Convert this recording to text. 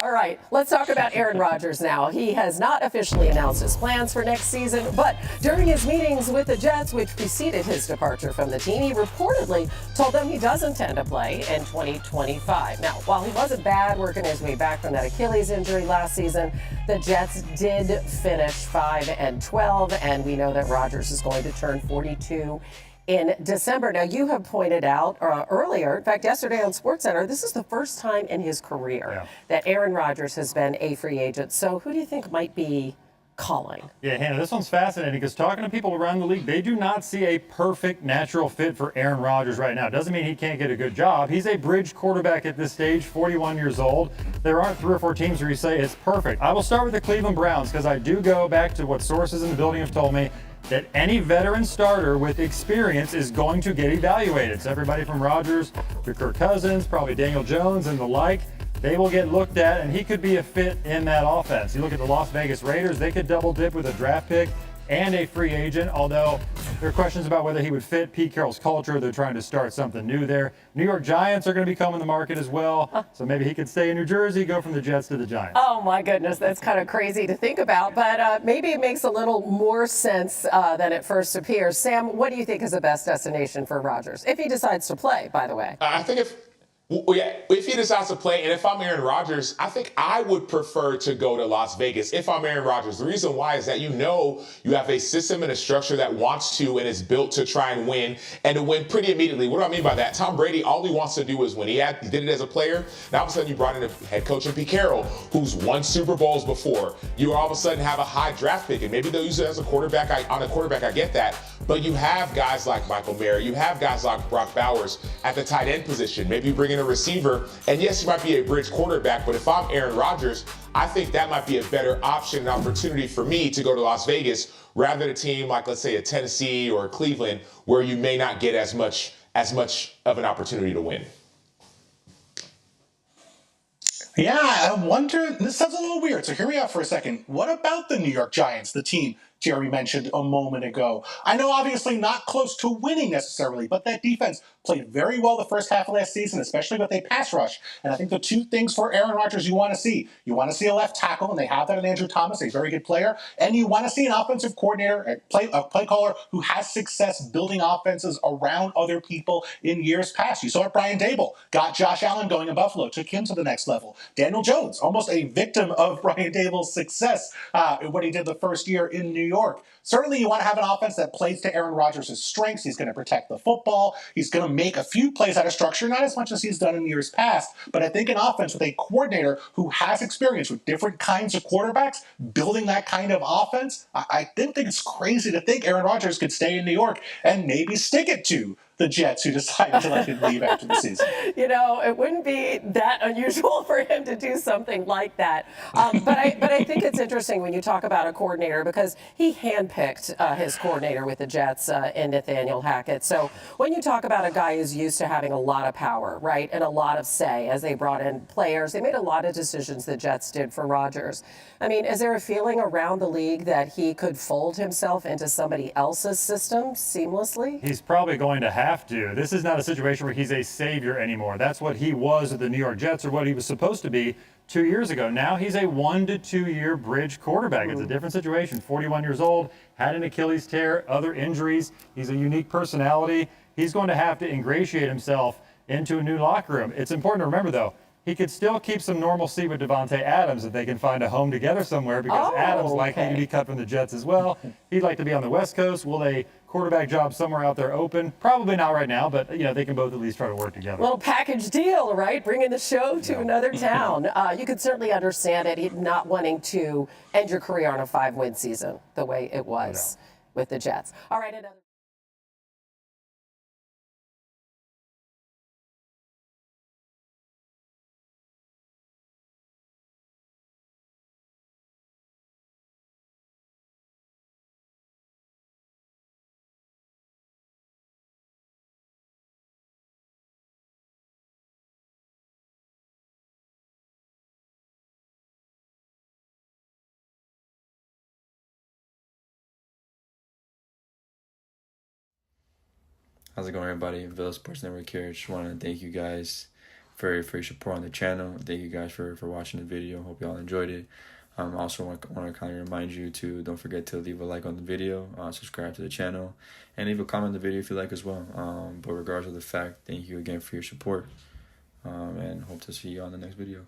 All right, let's talk about Aaron Rodgers now. He has not officially announced his plans for next season, but during his meetings with the Jets, which preceded his departure from the team, he reportedly told them he does intend to play in 2025. Now, while he wasn't bad working his way back from that Achilles injury last season, the Jets did finish 5-12, and we know that Rodgers is going to turn 42 in December. Now, you have pointed out earlier, in fact, yesterday on SportsCenter, this is the first time in his career that Aaron Rodgers has been a free agent. So who do you think might be calling? Yeah, Hannah, this one's fascinating because talking to people around the league, they do not see a perfect natural fit for Aaron Rodgers right now. Doesn't mean he can't get a good job. He's a bridge quarterback at this stage, 41 years old. There aren't 3 or 4 teams where you say it's perfect. I will start with the Cleveland Browns because I do go back to what sources in the building have told me, that any veteran starter with experience is going to get evaluated. So everybody from Rodgers to Kirk Cousins, probably Daniel Jones and the like, they will get looked at, and he could be a fit in that offense. You look at the Las Vegas Raiders, they could double dip with a draft pick and a free agent, although there are questions about whether he would fit Pete Carroll's culture. They're trying to start something new there. New York Giants are going to be coming to the market as well, so maybe he could stay in New Jersey, go from the Jets to the Giants. Oh, my goodness, that's kind of crazy to think about, but maybe it makes a little more sense than it first appears. Sam, what do you think is the best destination for Rodgers, if he decides to play, by the way? I think if he decides to play, and if I'm Aaron Rodgers, I think I would prefer to go to Las Vegas if I'm Aaron Rodgers. The reason why is that you have a system and a structure that wants to and is built to try and win, and to win pretty immediately. What do I mean by that? Tom Brady, all he wants to do is win. He did it as a player. Now all of a sudden you brought in a head coach in Pete Carroll, who's won Super Bowls before. You all of a sudden have a high draft pick, and maybe they'll use it as a quarterback. I get that. But you have guys like Michael Mayer, you have guys like Brock Bowers at the tight end position. Maybe you bring in a receiver, and yes, he might be a bridge quarterback, but if I'm Aaron Rodgers, I think that might be a better option and opportunity for me to go to Las Vegas rather than a team like, let's say, a Tennessee or a Cleveland, where you may not get as much of an opportunity to win. Yeah, I wonder, this sounds a little weird, so hear me out for a second. What about the New York Giants, the team Jerry mentioned a moment ago? I know obviously not close to winning necessarily, but that defense played very well the first half of last season, especially with a pass rush. And I think the 2 things for Aaron Rodgers you want to see a left tackle, and they have that in Andrew Thomas, a very good player, and you want to see an offensive coordinator, a play caller who has success building offenses around other people in years past. You saw it, Brian Dable got Josh Allen going in Buffalo, took him to the next level. Daniel Jones, almost a victim of Brian Dable's success what he did the first year in New York. Certainly you want to have an offense that plays to Aaron Rodgers' strengths. He's going to protect the football. He's going to make a few plays out of structure, not as much as he's done in years past, but I think an offense with a coordinator who has experience with different kinds of quarterbacks, building that kind of offense, I didn't think it's crazy to think Aaron Rodgers could stay in New York and maybe stick it to the Jets, who decided to let him leave after the season. You know, it wouldn't be that unusual for him to do something like that. But I think it's interesting when you talk about a coordinator, because he handpicked his coordinator with the Jets in Nathaniel Hackett. So when you talk about a guy who's used to having a lot of power, right, and a lot of say as they brought in players, they made a lot of decisions the Jets did for Rodgers. I mean, is there a feeling around the league that he could fold himself into somebody else's system seamlessly? He's probably going to have to. This is not a situation where he's a savior anymore. That's what he was with the New York Jets, or what he was supposed to be 2 years ago. Now he's a 1 to 2 year bridge quarterback. It's a different situation. 41 years old, had an Achilles tear, other injuries. He's a unique personality. He's going to have to ingratiate himself into a new locker room. It's important to remember, though, he could still keep some normalcy with Devontae Adams if they can find a home together somewhere, because Adams likely to be cut from the Jets as well. He'd like to be on the West Coast. Will a quarterback job somewhere out there open? Probably not right now, but they can both at least try to work together. Little package deal, right? Bringing the show to another town. You could certainly understand it, not wanting to end your career on a 5-win season the way it was with the Jets. All right, another. How's it going, everybody? Villa Sports Network here. Just want to thank you guys for your support on the channel. Thank you guys for watching the video. Hope y'all enjoyed it. Also want to kind of remind you to don't forget to leave a like on the video, subscribe to the channel, and leave a comment on the video if you like as well. But regardless of the fact, thank you again for your support, and hope to see you on the next video.